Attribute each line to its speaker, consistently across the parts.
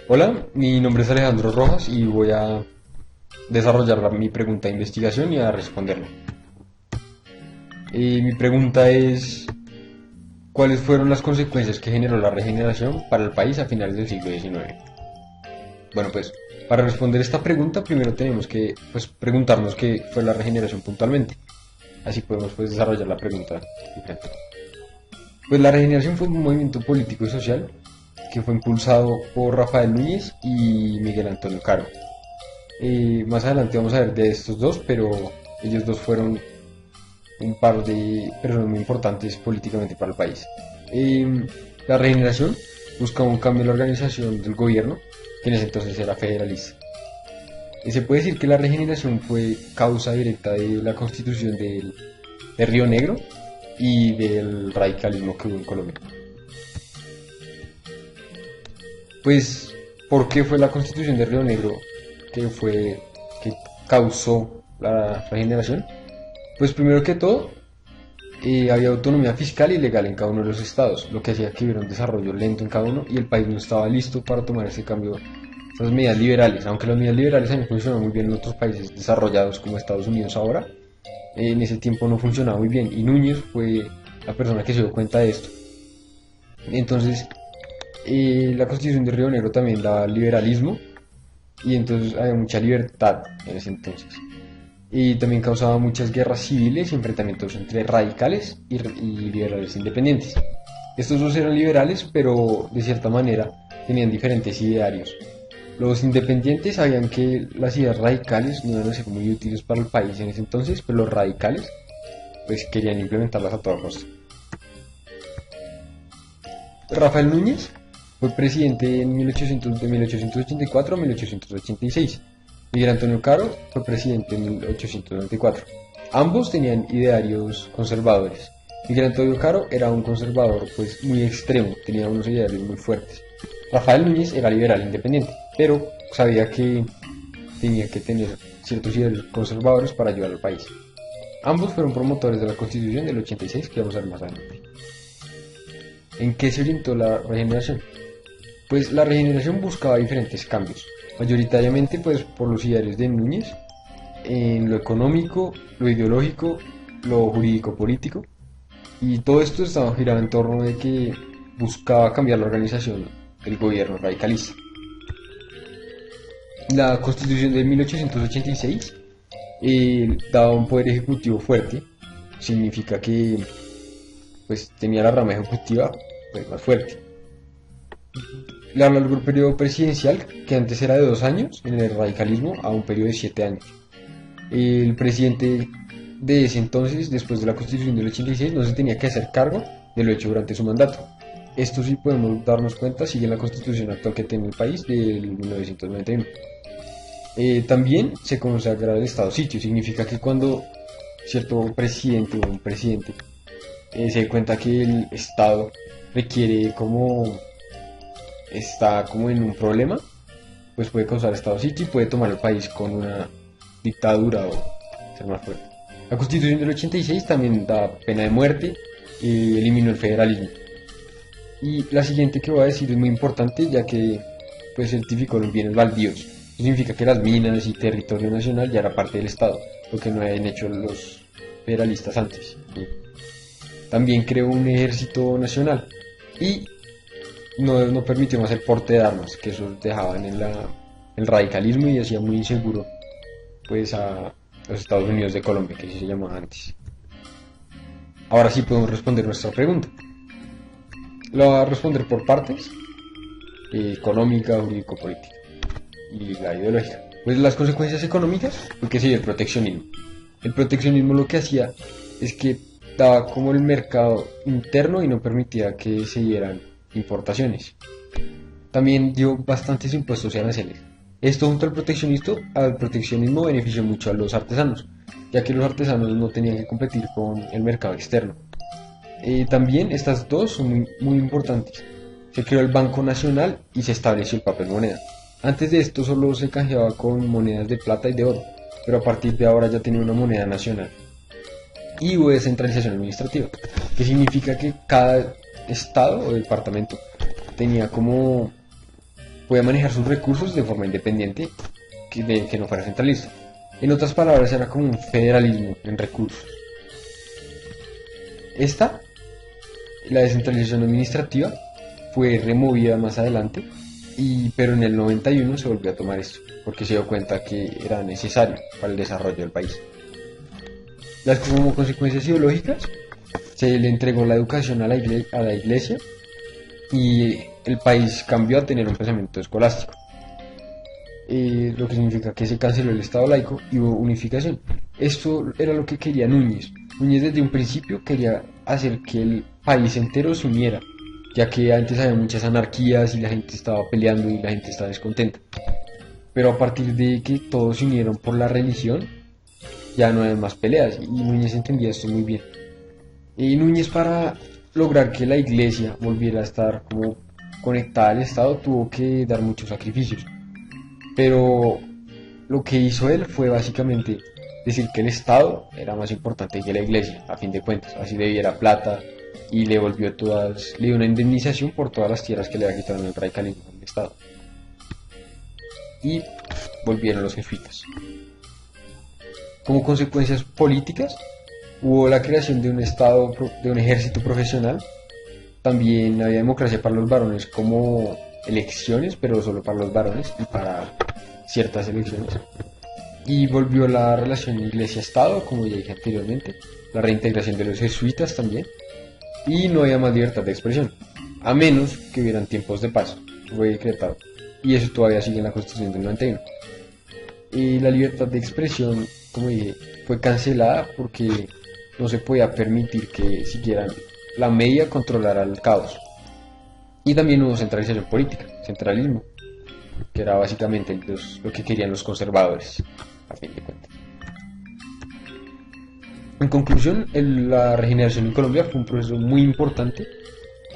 Speaker 1: Hola, mi nombre es Alejandro Rojas y voy a desarrollar mi pregunta de investigación y a responderla. Mi pregunta es, ¿cuáles fueron las consecuencias que generó la regeneración para el país a finales del siglo XIX? Bueno, pues para responder esta pregunta primero tenemos que preguntarnos qué fue la regeneración puntualmente. Así podemos desarrollar la pregunta diferente. Pues la regeneración fue un movimiento político y social que fue impulsado por Rafael Núñez y Miguel Antonio Caro. Más adelante vamos a ver de estos dos, pero ellos dos fueron un par de personas muy importantes políticamente para el país. La regeneración buscaba un cambio en la organización del gobierno, que en ese entonces era federalista. Se puede decir que la regeneración fue causa directa de la constitución de Río Negro y del radicalismo que hubo en Colombia. Pues, ¿por qué fue la constitución de Río Negro que causó la regeneración? Pues primero que todo, había autonomía fiscal y legal en cada uno de los estados, lo que hacía que hubiera un desarrollo lento en cada uno y el país no estaba listo para tomar ese cambio, esas medidas liberales. Aunque las medidas liberales han funcionado muy bien en otros países desarrollados como Estados Unidos ahora, en ese tiempo no funcionaba muy bien y Núñez fue la persona que se dio cuenta de esto. Entonces, la constitución de Río Negro también daba liberalismo y entonces había mucha libertad en ese entonces. Y también causaba muchas guerras civiles y enfrentamientos entre radicales y liberales independientes. Estos dos eran liberales, pero de cierta manera tenían diferentes idearios. Los independientes sabían que las ideas radicales no iban a ser muy útiles para el país en ese entonces, pero los radicales pues querían implementarlas a toda costa. Rafael Núñez fue presidente en 1884 a 1886. Miguel Antonio Caro fue presidente en 1894. Ambos tenían idearios conservadores. Miguel Antonio Caro era un conservador muy extremo, tenía unos idearios muy fuertes. Rafael Núñez era liberal independiente, pero sabía que tenía que tener ciertos idearios conservadores para ayudar al país. Ambos fueron promotores de la Constitución del 86 que vamos a ver más adelante. ¿En qué se orientó la regeneración? Pues la regeneración buscaba diferentes cambios, mayoritariamente por los idearios de Núñez, en lo económico, lo ideológico, lo jurídico político, y todo esto estaba girado en torno de que buscaba cambiar la organización del gobierno radicalista. La constitución de 1886 daba un poder ejecutivo fuerte, significa que tenía la rama ejecutiva más fuerte. Le alargó el periodo presidencial, que antes era de 2 años, en el radicalismo, a un periodo de 7 años. El presidente de ese entonces, después de la constitución del 86, no se tenía que hacer cargo de lo hecho durante su mandato. Esto sí podemos darnos cuenta, sigue la constitución actual que tiene el país del 1991. También se consagra el estado sitio, significa que cuando cierto presidente o un presidente se da cuenta que el estado requiere está como en un problema, pues puede causar estado sitio y puede tomar el país con una dictadura o ser más fuerte. La constitución del 86 también da pena de muerte y eliminó el federalismo. Y la siguiente que voy a decir es muy importante, ya que certificó los bienes baldíos. Eso significa que las minas y territorio nacional ya era parte del Estado, lo que no habían hecho los federalistas antes. También creó un ejército nacional y no permitió más el porte de armas, que eso dejaban en el radicalismo y hacía muy inseguro a los Estados Unidos de Colombia, que así se llamaba antes. Ahora sí podemos responder nuestra pregunta. Lo voy a responder por partes: económica, jurídico-política y la ideológica. Pues las consecuencias económicas fue que se dio el proteccionismo. El proteccionismo lo que hacía es que daba como el mercado interno y no permitía que se dieran importaciones. También dio bastantes impuestos y aranceles. Esto junto al proteccionismo benefició mucho a los artesanos, ya que los artesanos no tenían que competir con el mercado externo. También estas dos son muy importantes. Se creó el Banco Nacional y se estableció el papel moneda. Antes de esto solo se canjeaba con monedas de plata y de oro, pero a partir de ahora ya tenía una moneda nacional. Y hubo descentralización administrativa, que significa que cada estado o departamento tenía como podía manejar sus recursos de forma independiente, que no fuera centralista. En otras palabras, era como un federalismo en recursos. La descentralización administrativa, fue removida más adelante, pero en el 91 se volvió a tomar esto, porque se dio cuenta que era necesario para el desarrollo del país. Como consecuencias ideológicas, se le entregó la educación a la iglesia y el país cambió a tener un pensamiento escolástico. Lo que significa que se canceló el Estado laico y hubo unificación. Esto era lo que quería Núñez. Núñez desde un principio quería hacer que el país entero se uniera, ya que antes había muchas anarquías y la gente estaba peleando y la gente estaba descontenta. Pero a partir de que todos se unieron por la religión, ya no hay más peleas y Núñez entendía esto muy bien. Y Núñez, para lograr que la iglesia volviera a estar como conectada al Estado, tuvo que dar muchos sacrificios. Pero lo que hizo él fue básicamente decir que el Estado era más importante que la iglesia, a fin de cuentas, así debiera plata, y le dio una indemnización por todas las tierras que le había quitado en el radicalismo del Estado. Y volvieron los jesuitas. Como consecuencias políticas, hubo la creación de un Estado, de un ejército profesional. También había democracia para los varones, como elecciones, pero solo para los varones y para ciertas elecciones. Y volvió la relación iglesia-estado, como ya dije anteriormente, la reintegración de los jesuitas también, y no había más libertad de expresión, a menos que hubieran tiempos de paz. Fue decretado, y eso todavía sigue en la Constitución del 91. Y la libertad de expresión, como dije, fue cancelada porque no se podía permitir que siquiera la media controlara el caos. Y también hubo centralización política, centralismo, que era básicamente lo que querían los conservadores, a fin de cuentas. En conclusión, la regeneración en Colombia fue un proceso muy importante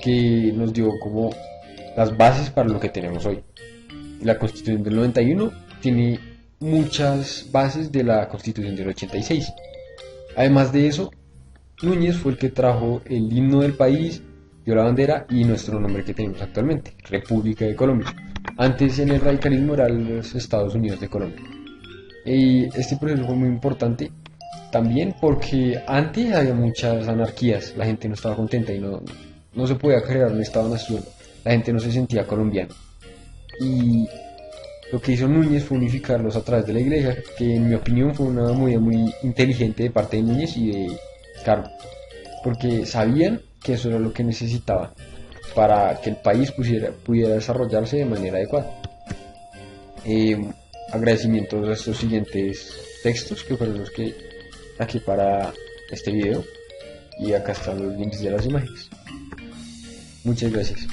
Speaker 1: que nos dio como las bases para lo que tenemos hoy. La Constitución del 91 tiene muchas bases de la Constitución del 86. Además de eso, Núñez fue el que trajo el himno del país, dio la bandera y nuestro nombre que tenemos actualmente, República de Colombia. Antes en el radicalismo eran los Estados Unidos de Colombia. Y este proceso fue muy importante también porque antes había muchas anarquías, la gente no estaba contenta y no se podía crear un Estado-nación, la gente no se sentía colombiana. Y lo que hizo Núñez fue unificarlos a través de la iglesia, que en mi opinión fue una movida muy inteligente de parte de Núñez y de Carlos, porque sabían que eso era lo que necesitaba para que el país pudiera desarrollarse de manera adecuada. Agradecimientos a estos siguientes textos que fueron los que aquí para este video, y acá están los links de las imágenes. Muchas gracias.